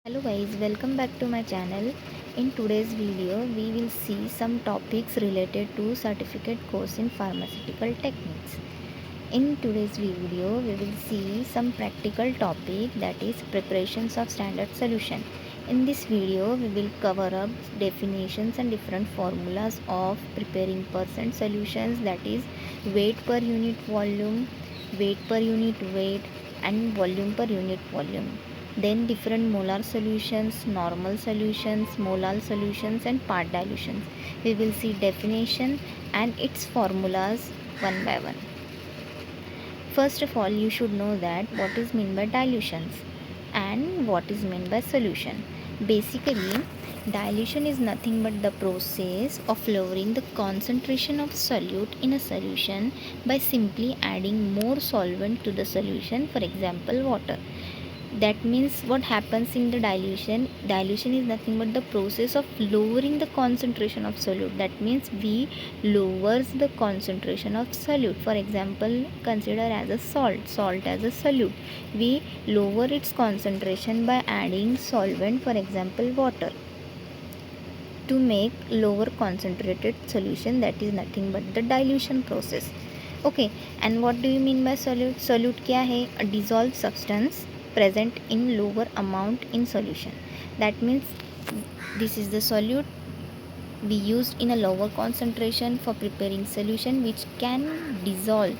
Hello guys, welcome back to my channel. In today's video, we will see some topics related to certificate course in pharmaceutical techniques. In today's video, we will see some practical topic, that is preparations of standard solution. In this video, we will cover up definitions and different formulas of preparing percent solutions, that is weight per unit volume, weight per unit weight, and volume per unit volume. Then different molar solutions, normal solutions, mole solutions, and part dilutions. We will see definition and its formulas one by one. First of all, you should know that what is meant by dilutions and what is meant by solution. Basically, dilution is nothing but the process of lowering the concentration of solute in a solution by simply adding more solvent to the solution, for example water. That means what happens in the dilution is nothing but the process of lowering the concentration of solute. That means we lowers the concentration of solute. For example, consider as a salt as a solute. We lower its concentration by adding solvent, for example water, to make lower concentrated solution. That is nothing but the dilution process. Okay, and what do you mean by solute क्या है? A dissolved substance present in lower amount in solution. That means this is the solute we used in a lower concentration for preparing solution which can dissolve.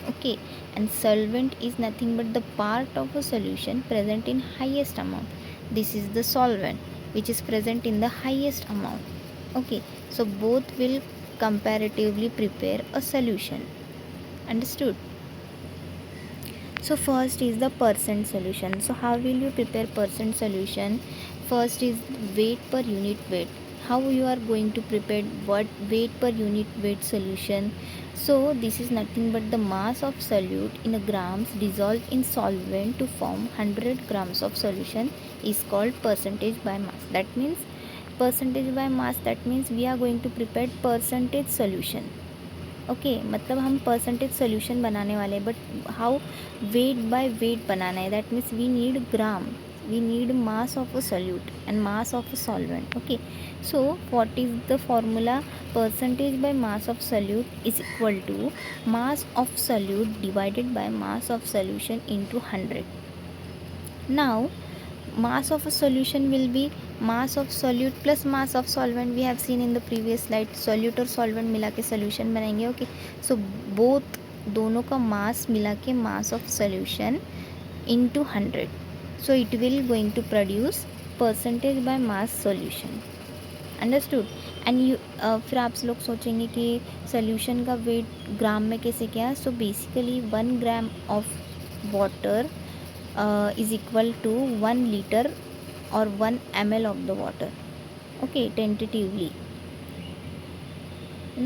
Okay, and solvent is nothing but the part of a solution present in highest amount. This is the solvent which is present in the highest amount. Okay, so both will comparatively prepare a solution. Understood? So first is the percent solution. So how will you prepare percent solution? First is weight per unit weight. How you are going to prepare what weight per unit weight solution? So this is nothing but the mass of solute in a grams dissolved in solvent to form 100 grams of solution is called percentage by mass. That means percentage by mass, that means we are going to prepare percentage solution. Okay मतलब हम percentage solution बनाने वाले, but how weight by weight बनाना है. That means we need gram, we need mass of a solute and mass of a solvent. Okay, so what is the formula? Percentage by mass of solute is equal to mass of solute divided by mass of solution into 100. Now mass of a solution will be mass of solute plus mass of solvent. We have seen in the previous slide, solute और solvent मिला के solution बनाएंगे. Okay, so both दोनों का mass मिला के mass of solution into 100. So it will going to produce percentage by mass solution. Understood? And you फिर आप लोग सोचेंगे कि सोल्यूशन का वेट ग्राम में कैसे क्या. So basically 1 gram of water is equal to 1 liter or 1 ml of the water. Okay, tentatively.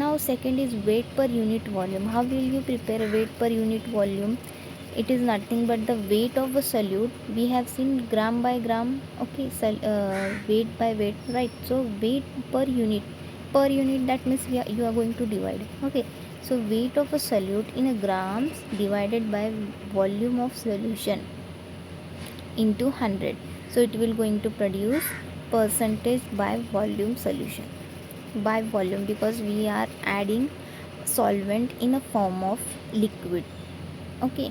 Now second is weight per unit volume. How will you prepare weight per unit volume? It is nothing but the weight of a solute. We have seen gram by gram. Okay, weight by weight, right? So weight per unit, that means you are going to divide. Okay, so weight of a solute in a grams divided by volume of solution into 100. So it will going to produce percentage by volume solution. By volume, because we are adding solvent in a form of liquid. Okay,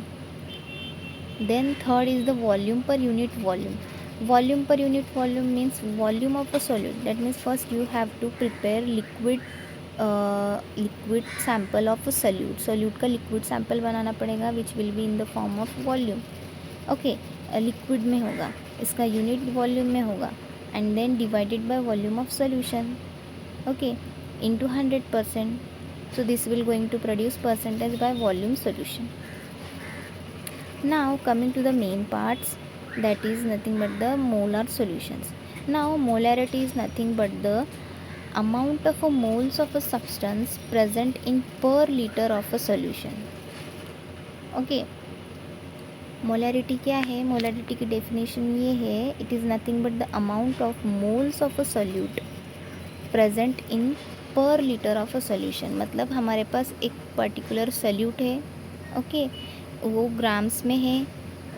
then third is the volume per unit volume. Volume per unit volume means volume of a solute. That means first you have to prepare liquid sample of a solute का liquid sample बनाना पड़ेगा, which will be in the form of volume. Okay, liquid में होगा, इसका unit volume में होगा, and then divided by volume of solution. Okay, into 100%. So this will going to produce percentage by volume solution. Now coming to the main parts, that is nothing but the molar solutions. Now molarity is nothing but the amount of a moles of a substance present in per liter of a solution. Okay, molarity क्या है? Molarity की definition ये है, it is nothing but the amount of moles of a solute present in पर litre of a solution. मतलब हमारे पास एक particular solute है. ओके, वो ग्राम्स में है,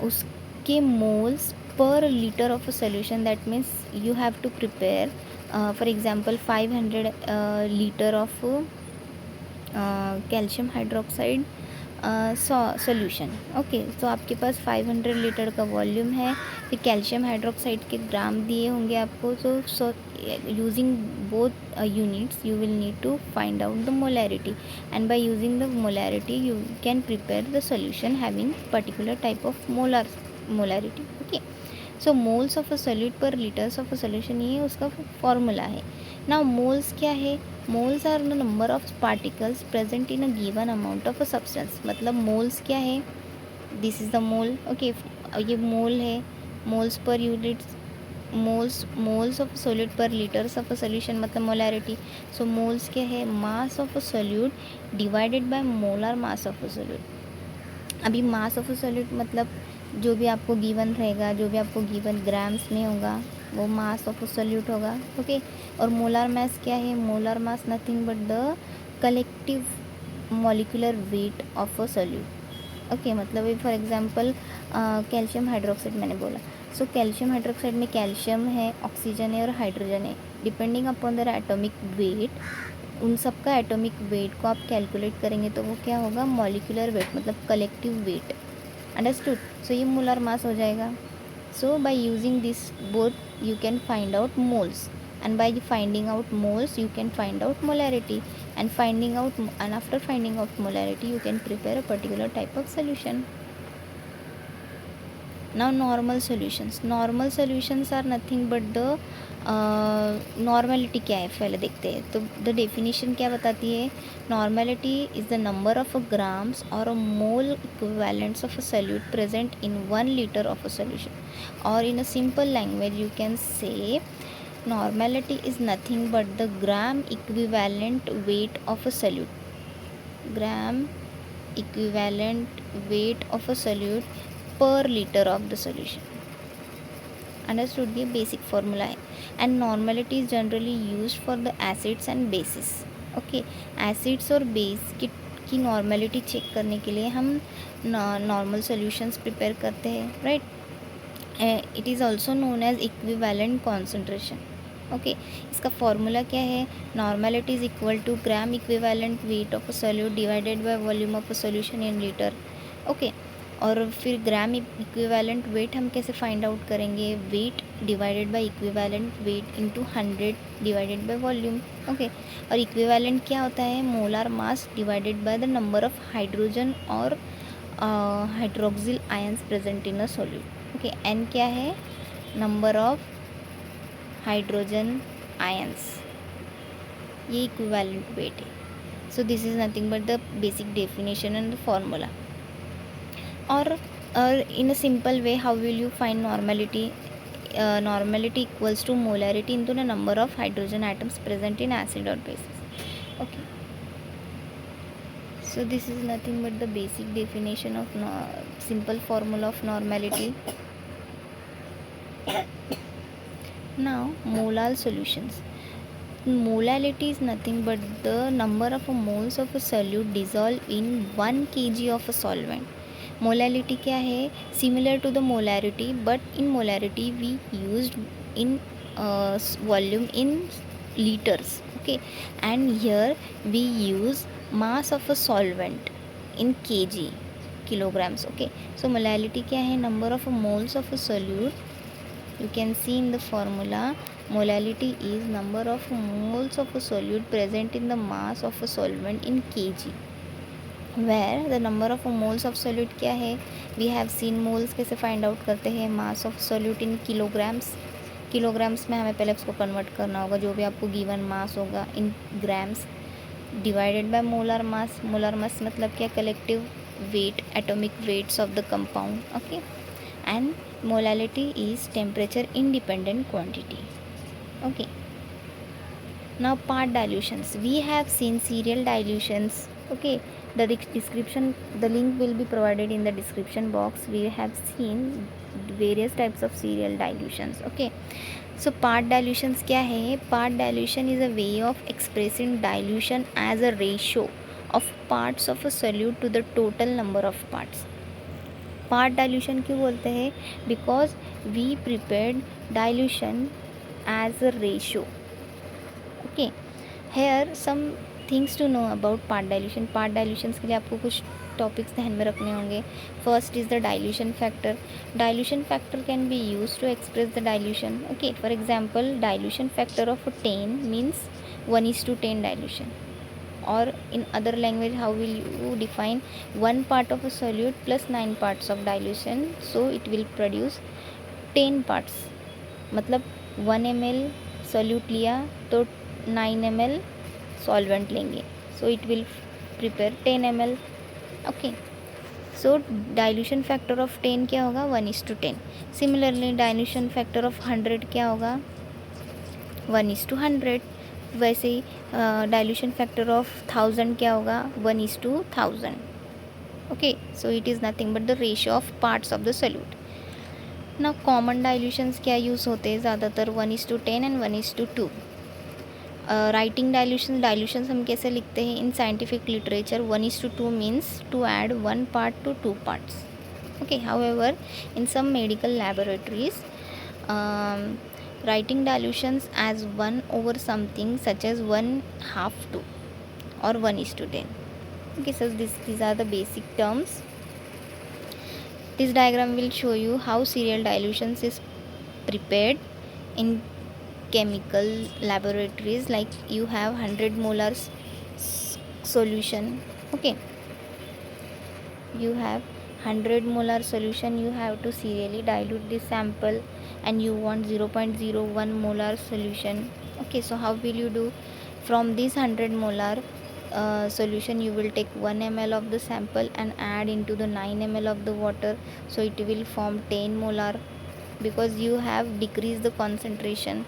उसके moles per liter of a solution. That means you have to prepare for example 500 liter of calcium hydroxide solution. Okay, तो आपके पास 500 लीटर का वॉल्यूम है, फिर कैल्शियम हाइड्रोक्साइड के ग्राम दिए होंगे आपको. So using both units you will need to find out the molarity, and by using the molarity you can prepare the solution having particular type of molarity. Okay, so moles of a solute per liters of a solution, ये उसका formula है. Now moles क्या है? Moles are the number of particles present in a given amount of a substance. मतलब moles क्या है? This is the mole. Okay, ये मोल है. Moles per units, moles of solute per liters of a solution मतलब molarity. सो moles क्या है? मास of a solute divided by molar mass of a solute. अभी मास of a solute मतलब जो भी आपको गिवन रहेगा, जो भी आपको गिवन ग्राम्स में होगा, वो मास ऑफ सॉल्यूट होगा. ओके, और मोलर मास क्या है? Molar mass nothing but the collective molecular weight of a solute. Okay, मतलब फॉर एग्जांपल कैल्शियम हाइड्रोक्साइड मैंने बोला. सो कैल्शियम हाइड्रोक्साइड में कैल्शियम है, ऑक्सीजन है और हाइड्रोजन है. Depending upon their atomic weight, उन सब का एटॉमिक वेट को आप कैलकुलेट करेंगे तो वो क्या होगा? मॉलिक्यूलर वेट मतलब कलेक्टिव वेट. अंडरस्टूड? सो ये मोलर मास हो जाएगा. So by using this both you can find out moles, and by finding out moles you can find out molarity, and after finding out molarity you can prepare a particular type of solution. Now normal solutions are nothing but the normality क्या है पहले देखते हैं. तो the definition क्या बताती है? Normality is the number of grams और a mole equivalents of a solute present in 1 litre of a solution. और in a simple language you can say normality is nothing but the gram equivalent weight of a solute. Gram equivalent weight of a solute per liter of the solution. Understood? ये basic formula है. And normality is generally used for the acids and bases. Okay, acids और base की normality check करने के लिए हम normal solutions prepare करते हैं, right. It is also known as equivalent concentration. Okay, इसका फॉर्मूला क्या है? Normality is equal to gram equivalent weight of a solute divided by volume of a solution in liter. Okay, और फिर gram equivalent wait हम कैसे find out करेंगे? Weight divided by equivalent weight into 100 divided by volume. Okay, और equivalent क्या होता है? Molar mass divided by the number of hydrogen और hydroxyl ions present in a solute. Okay, N क्या है? नंबर ऑफ हाइड्रोजन आयंस, ये equivalent weight है. So this is nothing but the basic definition and the formula. और in a simple way how will you find normality? Normality equals to molarity into the number of hydrogen atoms present in acid or bases. Okay, so this is nothing but the basic definition of simple formula of normality. Now molar solutions. Molality is nothing but the number of moles of a solute dissolved in 1 kg of a solvent. Molality क्या है? Similar to the molarity, but in molarity we used in volume in liters. Okay, and here we use mass of a solvent in kg, kilograms. Okay, so molality क्या है? Number of moles of a solute. You can see in the formula, molality is number of moles of a solute present in the mass of a solvent in kg, where the number of moles of solute क्या है? We have seen moles कैसे find out करते हैं? mass of solute in kilograms. kilograms में हमें पहले उसको convert करना होगा, जो भी आपको given mass होगा in grams divided by molar mass. molar mass मतलब क्या? collective weight, atomic weights of the compound. Okay, and molality is temperature independent quantity. Okay, now part dilutions. We have seen serial dilutions. Okay, the description, the link will be provided in the description box. We have seen various types of serial dilutions. Okay, so part dilutions क्या है? part dilution is a way of expressing dilution as a ratio of parts of a solute to the total number of parts. Part dilution क्यों बोलते हैं? Because we prepared dilution as a ratio. Okay, here some things to know about part dilution. Part dilutions के लिए आपको कुछ topics ध्यान में रखने होंगे. First is the dilution factor. Dilution factor can be use to express the dilution. Okay, for example dilution factor of 10 means 1:10 dilution. Or in other language, how will you define 1 part of a solute plus 9 parts of dilution, so it will produce 10 parts. मतलब 1 ml solute लिया तो 9 ml solvent लेंगे, so it will prepare 10 ml. okay, so dilution factor of 10 क्या होगा? 1:10. Similarly dilution factor of 100 क्या होगा? 1:100. वैसे ही dilution factor of 1000 क्या होगा? 1:1000. Okay, so it is nothing but the ratio of parts of the solute. ना common dilutions क्या use होते हैं ज़्यादातर? 1:10 एंड 1:2. राइटिंग डाइल्यूशंस हम कैसे लिखते हैं in scientific literature? 1:2 means to add 1 part to 2 parts. okay, however in some medical laboratories, writing dilutions as 1 over something such as 1/2 or 1:10. okay, so these are the basic terms. This diagram will show you how serial dilutions is prepared in chemical laboratories. Like you have 100 molar solution. okay, you have 100 molar solution, you have to serially dilute this sample, and you want 0.01 molar solution. okay, so how will you do? From this 100 molar solution, you will take 1 ml of the sample and add into the 9 ml of the water, so it will form 10 molar, because you have decreased the concentration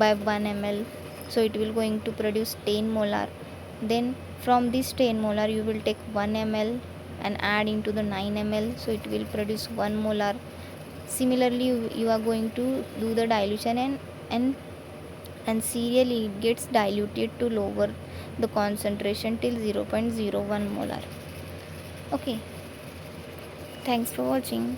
by 1 ml, so it will going to produce 10 molar. Then from this 10 molar, you will take 1 ml and add into the 9 ml, so it will produce 1 molar. Similarly, you are going to do the dilution, and serially it gets diluted to lower the concentration till 0.01 molar. okay, thanks for watching.